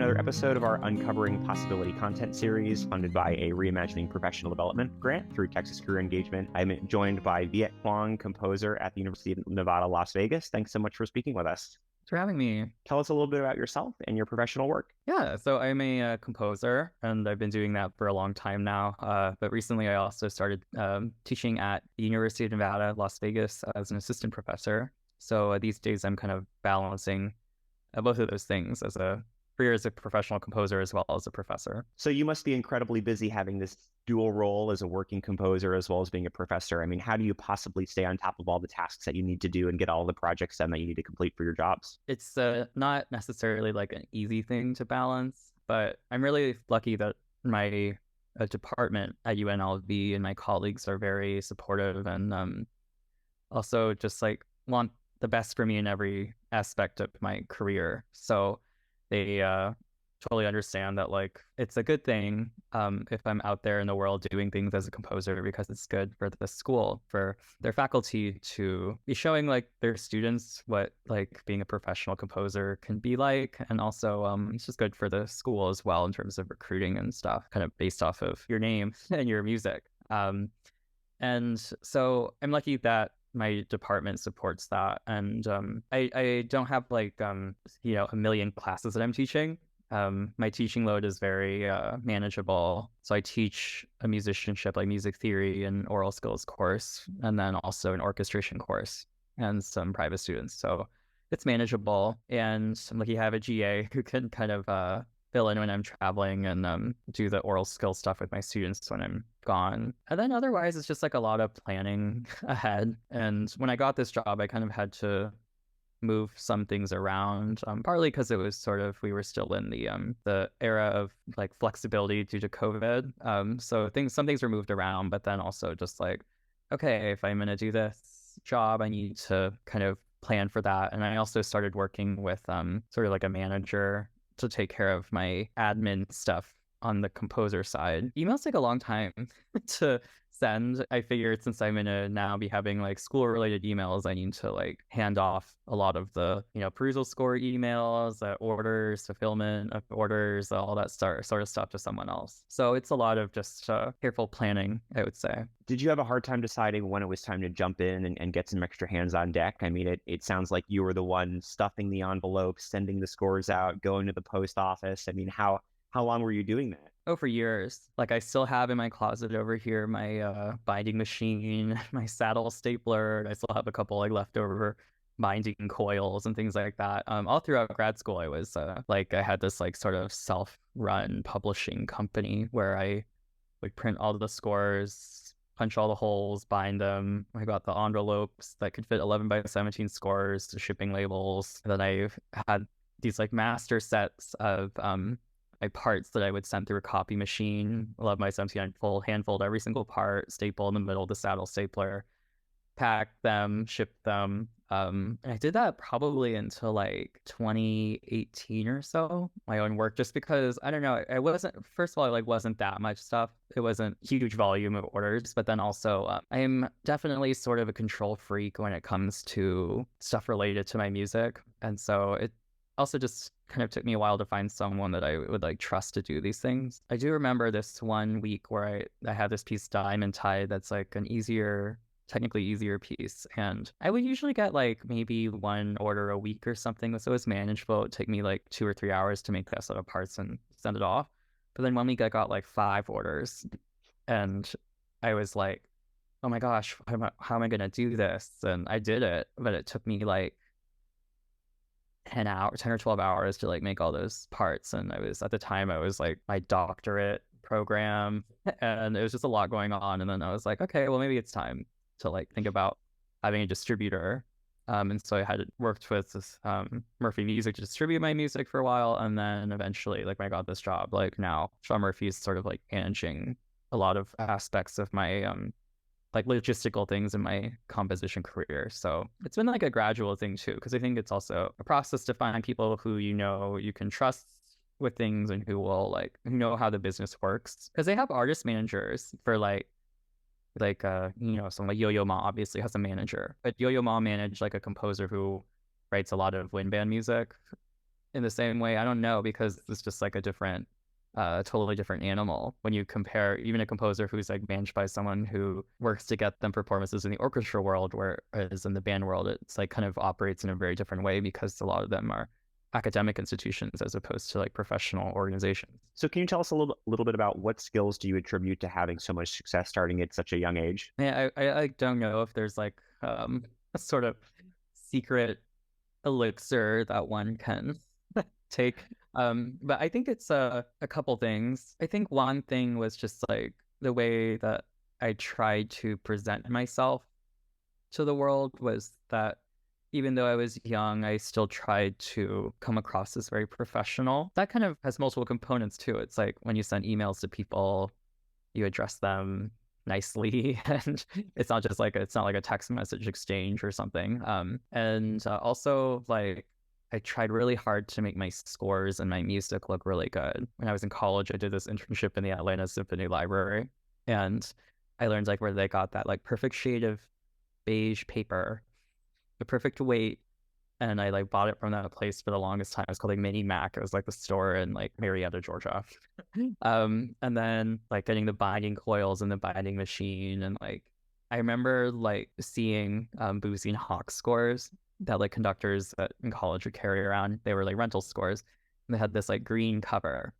another episode of our Uncovering Possibility content series funded by a Reimagining professional development grant through Texas Career Engagement. I'm joined by Viet Cuong, composer at the University of Nevada, Las Vegas. Thanks so much for speaking with us. Thanks for having me. Tell us a little bit about yourself and your professional work. Yeah, so I'm a composer, and I've been doing that for a long time now. But recently I also started teaching at the University of Nevada, Las Vegas as an assistant professor. So these days I'm kind of balancing both of those things as a career as a professional composer as well as a professor. So you must be incredibly busy having this dual role as a working composer as well as being a professor. I mean, how do you possibly stay on top of all the tasks that you need to do and get all the projects done that you need to complete for your jobs? It's not necessarily like an easy thing to balance, but I'm really lucky that my department at UNLV and my colleagues are very supportive and also just like want the best for me in every aspect of my career. So they totally understand that like it's a good thing if I'm out there in the world doing things as a composer, because it's good for the school, for their faculty to be showing like their students what like being a professional composer can be like. And also it's just good for the school as well in terms of recruiting and stuff, kind of based off of your name and your music. And so I'm lucky that my department supports that. And I don't have like, a million classes that I'm teaching. My teaching load is very manageable. So I teach a musicianship, like music theory and oral skills course, and then also an orchestration course and some private students. So it's manageable. And I'm lucky I have a GA who can kind of fill in when I'm traveling and do the oral skill stuff with my students when I'm gone. And then otherwise, it's just like a lot of planning ahead. And when I got this job, I kind of had to move some things around, partly because it was sort of, we were still in the era of like flexibility due to COVID. So some things were moved around, but then also just like, okay, if I'm going to do this job, I need to kind of plan for that. And I also started working with sort of like a manager to take care of my admin stuff on the composer side. Emails take a long time to send. I figured since I'm gonna now be having like school related emails, I need to like hand off a lot of the, perusal score emails, orders, fulfillment of orders, all that sort of stuff to someone else. So it's a lot of just careful planning, I would say. Did you have a hard time deciding when it was time to jump in and get some extra hands on deck? I mean, it sounds like you were the one stuffing the envelopes, sending the scores out, going to the post office. I mean, how long were you doing that? Oh, for years. Like I still have in my closet over here my binding machine, my saddle stapler. I still have a couple like leftover binding coils and things like that. All throughout grad school, I was I had this like sort of self-run publishing company where I would print all of the scores, punch all the holes, bind them. I got the envelopes that could fit 11 by 17 scores, the shipping labels. And then I had these like master sets of my parts that I would send through a copy machine, 11 by 17 full, hand-fold every single part, staple in the middle of the saddle stapler, pack them, ship them. And I did that probably until like 2018 or so, my own work, just because, I don't know, first of all, it wasn't that much stuff. It wasn't huge volume of orders, but then also I'm definitely sort of a control freak when it comes to stuff related to my music. And so it also just kind of took me a while to find someone that I would like trust to do these things. I do remember this one week where I had this piece diamond tied that's like an technically easier piece. And I would usually get like maybe one order a week or something. So it was manageable. It would take me like 2 or 3 hours to make that set of parts and send it off. But then one week I got like 5 orders and I was like, oh my gosh, how am I going to do this? And I did it, but it took me like 10 or 12 hours to like make all those parts. And at the time I was like my doctorate program and it was just a lot going on. And then I was like, okay, well maybe it's time to like think about having a distributor. And so I had worked with this Murphy Music to distribute my music for a while. And then eventually like when I got this job, like now Sean Murphy is sort of like managing a lot of aspects of my like logistical things in my composition career. So it's been like a gradual thing too, because I think it's also a process to find people who you can trust with things and who know how the business works. Because they have artist managers for someone like Yo-Yo Ma obviously has a manager, but Yo-Yo Ma managed like a composer who writes a lot of wind band music in the same way? I don't know, because it's just like a totally different animal when you compare even a composer who's like managed by someone who works to get them performances in the orchestra world, whereas in the band world, it's like kind of operates in a very different way because a lot of them are academic institutions as opposed to like professional organizations. So can you tell us a little bit about what skills do you attribute to having so much success starting at such a young age? Yeah, I don't know if there's like a sort of secret elixir that one can take. But I think it's a couple things. I think one thing was just like the way that I tried to present myself to the world was that even though I was young, I still tried to come across as very professional. That kind of has multiple components too. It's like when you send emails to people, you address them nicely, and it's not like a text message exchange or something. And also like I tried really hard to make my scores and my music look really good. When I was in college, I did this internship in the Atlanta Symphony Library, and I learned like where they got that like perfect shade of beige paper, the perfect weight, and I like bought it from that place for the longest time. It was called like Mini Mac. It was like the store in like Marietta, Georgia. And then like getting the binding coils and the binding machine, and like I remember like seeing Boozy and Hawk scores that like conductors in college would carry around. They were like rental scores, and they had this like green cover.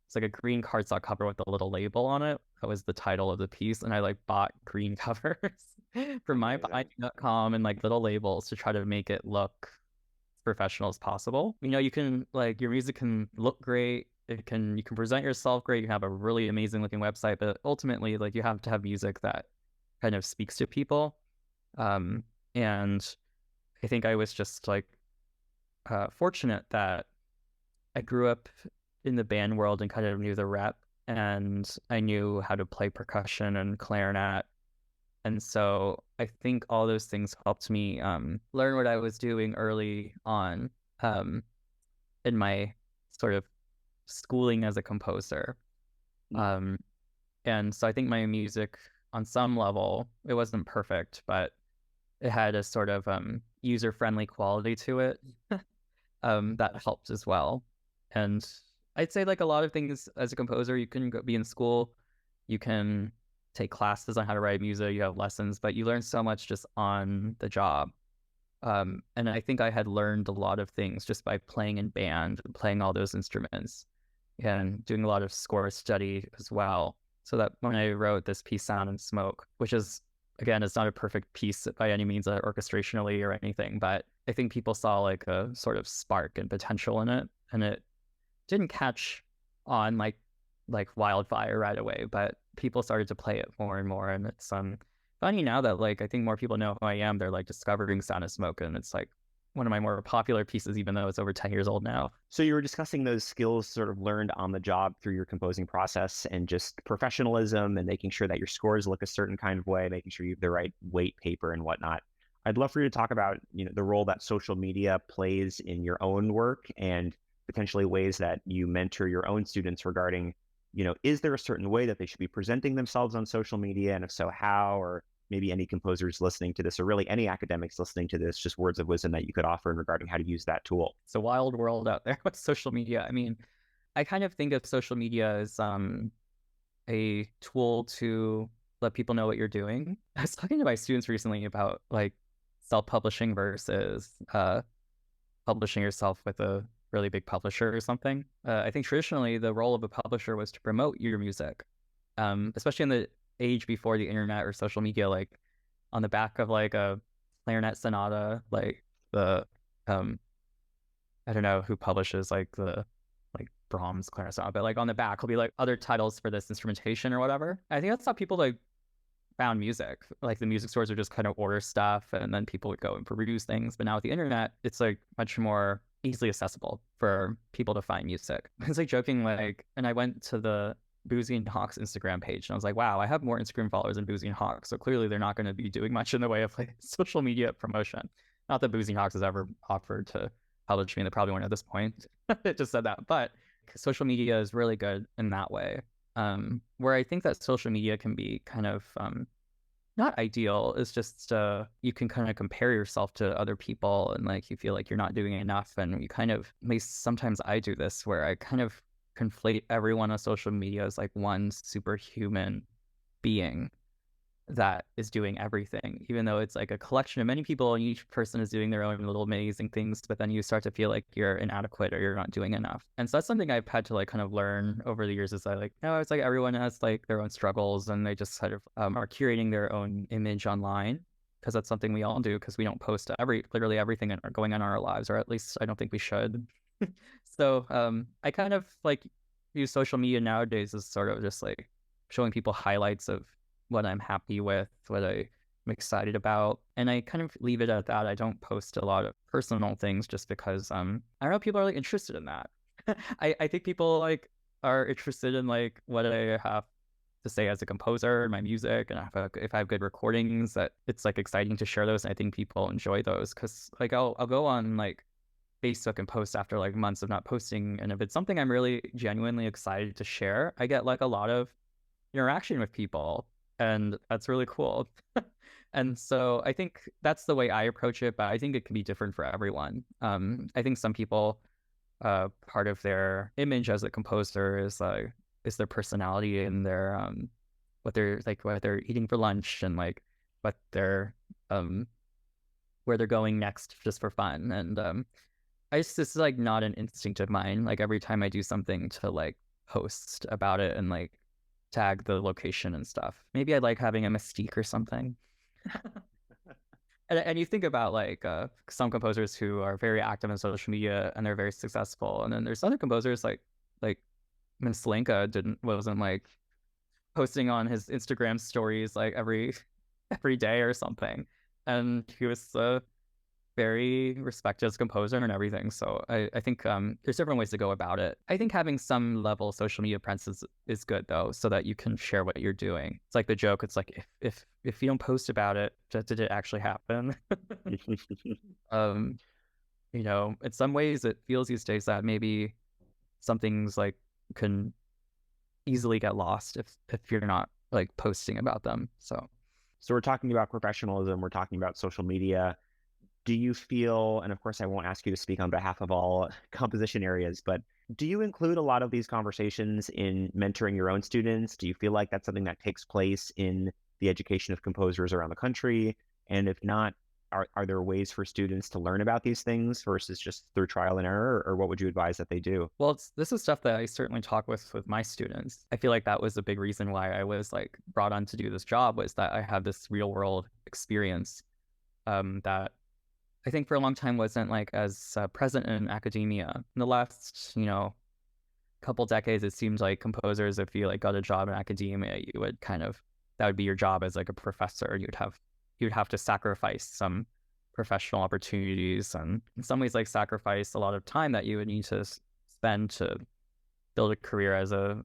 It's like a green cardstock cover with a little label on it. That was the title of the piece, and I like bought green covers from mybinding.com and like little labels to try to make it look professional as possible. You know, you can like your music can look great. You can present yourself great. You have a really amazing looking website, but ultimately like you have to have music that kind of speaks to people. And I think I was just like fortunate that I grew up in the band world and kind of knew the rep, and I knew how to play percussion and clarinet. And so I think all those things helped me learn what I was doing early on in my sort of schooling as a composer. And so I think my music, on some level, it wasn't perfect, but it had a sort of user-friendly quality to it that helped as well. And I'd say like a lot of things as a composer, you can be in school, you can take classes on how to write music, you have lessons, but you learn so much just on the job. And I think I had learned a lot of things just by playing in band, playing all those instruments, and doing a lot of score study as well. So that when I wrote this piece, Sound and Smoke, which is, again, it's not a perfect piece by any means, orchestrationally or anything, but I think people saw like a sort of spark and potential in it, and it didn't catch on like wildfire right away, but people started to play it more and more, and it's funny now that like I think more people know who I am. They're like discovering Sound of Smoke, and it's like one of my more popular pieces, even though it's over 10 years old now. So you were discussing those skills sort of learned on the job through your composing process, and just professionalism and making sure that your scores look a certain kind of way, making sure you have the right weight paper and whatnot. I'd love for you to talk about, the role that social media plays in your own work, and potentially ways that you mentor your own students regarding, is there a certain way that they should be presenting themselves on social media? And if so, how? Or maybe any composers listening to this, or really any academics listening to this, just words of wisdom that you could offer regarding how to use that tool. It's a wild world out there with social media. I mean, I kind of think of social media as a tool to let people know what you're doing. I was talking to my students recently about like self-publishing versus publishing yourself with a really big publisher or something. I think traditionally the role of a publisher was to promote your music, especially in the age before the internet or social media. Like on the back of like a clarinet sonata, like the I don't know who publishes like the like Brahms clarinet sonata, but like on the back will be like other titles for this instrumentation or whatever. I think that's how people like found music. Like the music stores would just kind of order stuff, and then people would go and peruse things. But now with the internet, it's like much more easily accessible for people to find music. It's like joking, like, and I went to the Boozy and Hawk's Instagram page, and I was like, wow, I have more Instagram followers than Boozy and Hawk. So clearly they're not going to be doing much in the way of like social media promotion. Not that Boozy and Hawks has ever offered to publish me. They probably won't at this point. It just said that. But social media is really good in that way. Where I think that social media can be kind of not ideal. It's just you can kind of compare yourself to other people, and like you feel like you're not doing enough, and you kind of, at least sometimes I do this, where I kind of conflate everyone on social media as like one superhuman being that is doing everything, even though it's like a collection of many people and each person is doing their own little amazing things. But then you start to feel like you're inadequate or you're not doing enough. And so that's something I've had to like kind of learn over the years, is that like, no, it's like everyone has like their own struggles, and they just kind of are curating their own image online, because that's something we all do, because we don't post literally everything going on in our lives, or at least I don't think we should. So I kind of like use social media nowadays as sort of just like showing people highlights of what I'm happy with, what I'm excited about. And I kind of leave it at that. I don't post a lot of personal things, just because I don't know, people are like interested in that. I think people like are interested in like what I have to say as a composer and my music, and if I have good recordings, that it's like exciting to share those. And I think people enjoy those, because like I'll go on like Facebook and post after like months of not posting, and if it's something I'm really genuinely excited to share, I get like a lot of interaction with people, and that's really cool. And so I think that's the way I approach it, but I think it can be different for everyone. I think some people, part of their image as a composer is their personality and their what they're eating for lunch, and like what they're where they're going next just for fun. And this is like not an instinct of mine. Like every time I do something, to like post about it and like tag the location and stuff. Maybe I like having a mystique or something. And you think about like some composers who are very active on social media and they're very successful, and then there's other composers like Mislenka wasn't like posting on his Instagram stories like every day or something, and he was very respected as a composer and everything. So I think there's different ways to go about it. I think having some level of social media presence is good though, so that you can share what you're doing. It's like the joke. It's like if you don't post about it, did it actually happen? You know, in some ways it feels these days that maybe some things like can easily get lost if you're not like posting about them. So we're talking about professionalism, we're talking about social media. Do you feel, and of course I won't ask you to speak on behalf of all composition areas, but do you include a lot of these conversations in mentoring your own students? Do you feel like that's something that takes place in the education of composers around the country? And if not, are there ways for students to learn about these things versus just through trial and error, or what would you advise that they do? Well, this is stuff that I certainly talk with my students. I feel like that was a big reason why I was like brought on to do this job, was that I had this real world experience that I think for a long time wasn't like as present in academia. In the last, couple decades, it seems like composers, if you like got a job in academia, you would that would be your job as like a professor. You'd have to sacrifice some professional opportunities, and in some ways like sacrifice a lot of time that you would need to spend to build a career as a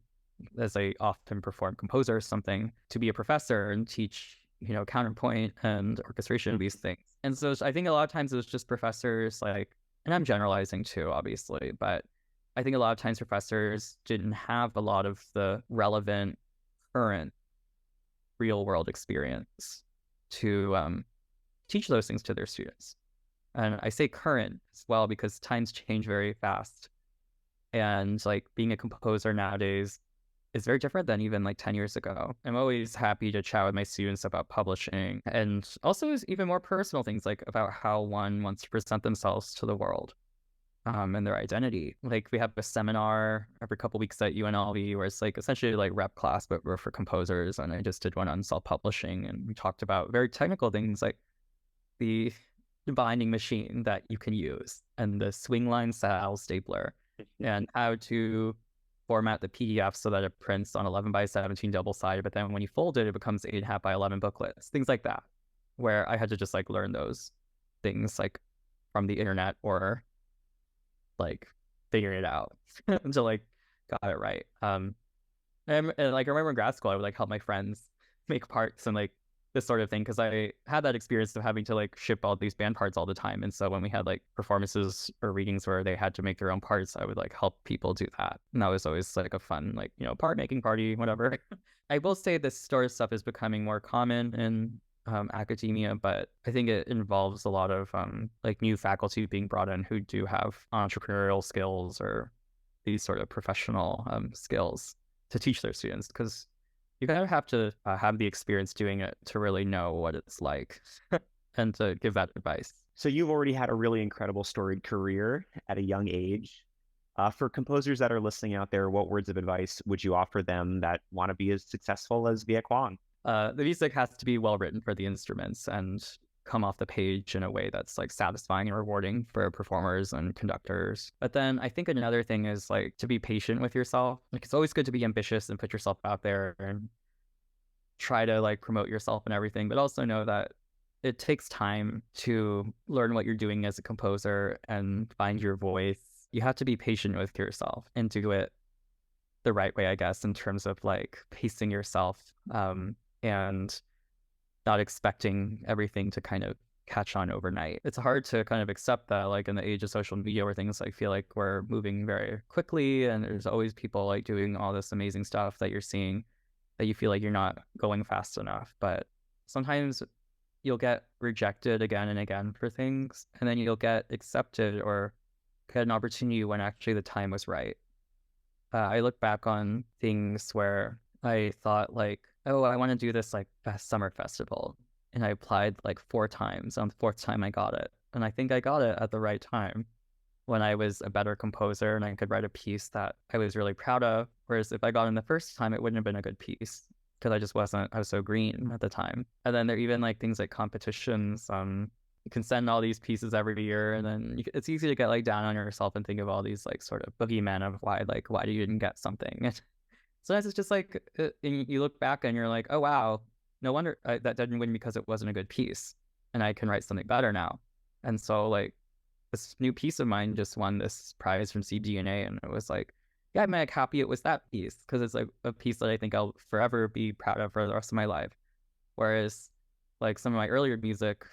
often performed composer or something, to be a professor and teach counterpoint and orchestration of these things. And so I think a lot of times it was just professors like, and I'm generalizing too, obviously, but I think a lot of times professors didn't have a lot of the relevant current real world experience to teach those things to their students. And I say current as well because times change very fast. And like being a composer nowadays is very different than even like 10 years ago. I'm always happy to chat with my students about publishing, and also even more personal things like about how one wants to present themselves to the world and their identity. Like we have a seminar every couple weeks at UNLV where it's like essentially like rep class, but we're for composers. And I just did one on self-publishing, and we talked about very technical things like the binding machine that you can use and the swing line style stapler and how to format the PDF so that it prints on 11x17 double-sided, but then when you fold it, it becomes 8.5x11 booklets, things like that, where I had to just like learn those things like from the internet or like figure it out until like got it right. And like I remember in grad school, I would like help my friends make parts and like this sort of thing, because I had that experience of having to like ship all these band parts all the time. And so when we had like performances or readings where they had to make their own parts, I would like help people do that. And that was always like a fun, like, part making party, whatever. I will say this sort of stuff is becoming more common in academia, but I think it involves a lot of like new faculty being brought in who do have entrepreneurial skills or these sort of professional skills to teach their students, because you kind of have to have the experience doing it to really know what it's like and to give that advice. So you've already had a really incredible storied career at a young age. For composers that are listening out there, what words of advice would you offer them that want to be as successful as Viet Cuong? The music has to be well written for the instruments and come off the page in a way that's like satisfying and rewarding for performers and conductors. But then I think another thing is like to be patient with yourself. Like it's always good to be ambitious and put yourself out there and try to like promote yourself and everything, but also know that it takes time to learn what you're doing as a composer and find your voice. You have to be patient with yourself and do it the right way, I guess, in terms of like pacing yourself and not expecting everything to kind of catch on overnight. It's hard to kind of accept that, like in the age of social media where things like feel like we're moving very quickly and there's always people like doing all this amazing stuff that you're seeing that you feel like you're not going fast enough. But sometimes you'll get rejected again and again for things, and then you'll get accepted or get an opportunity when actually the time was right. I look back on things where I thought like, oh, I want to do this like best summer festival. And I applied like 4 times. On the 4th time, I got it. And I think I got it at the right time when I was a better composer and I could write a piece that I was really proud of. Whereas if I got in the first time, it wouldn't have been a good piece because I was so green at the time. And then there are even like things like competitions. You can send all these pieces every year, and then it's easy to get like down on yourself and think of all these like sort of boogeymen of why you didn't get something. Sometimes it's just like you look back and you're like, oh wow, no wonder that didn't win because it wasn't a good piece, and I can write something better now. And so like this new piece of mine just won this prize from CDNA, and it was like, yeah, I'm like happy it was that piece because it's like a piece that I think I'll forever be proud of for the rest of my life. Whereas like some of my earlier music,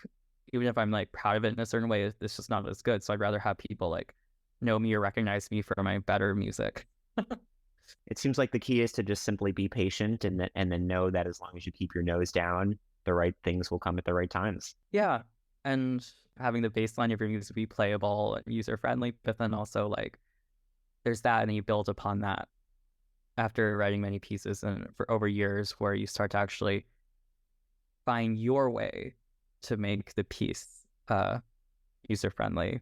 even if I'm like proud of it in a certain way, it's just not as good. So I'd rather have people like know me or recognize me for my better music. It seems like the key is to just simply be patient and then know that as long as you keep your nose down, the right things will come at the right times. Yeah. And having the baseline of your music be playable and user friendly, but then also like there's that, and you build upon that after writing many pieces and for over years where you start to actually find your way to make the piece user friendly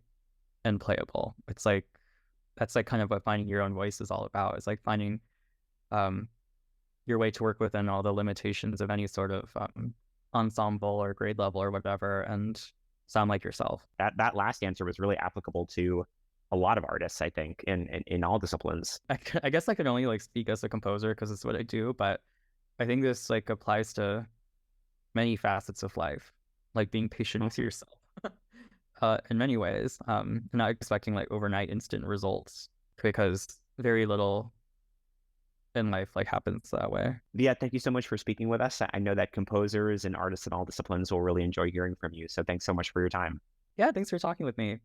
and playable. It's like that's like kind of what finding your own voice is all about. It's like finding your way to work within all the limitations of any sort of ensemble or grade level or whatever, and sound like yourself. That last answer was really applicable to a lot of artists, I think, in all disciplines. I guess I can only like speak as a composer because it's what I do, but I think this like applies to many facets of life, like being patient with yourself. In many ways, not expecting like overnight instant results, because very little in life like happens that way. Yeah, thank you so much for speaking with us. I know that composers and artists in all disciplines will really enjoy hearing from you. So thanks so much for your time. Yeah, thanks for talking with me.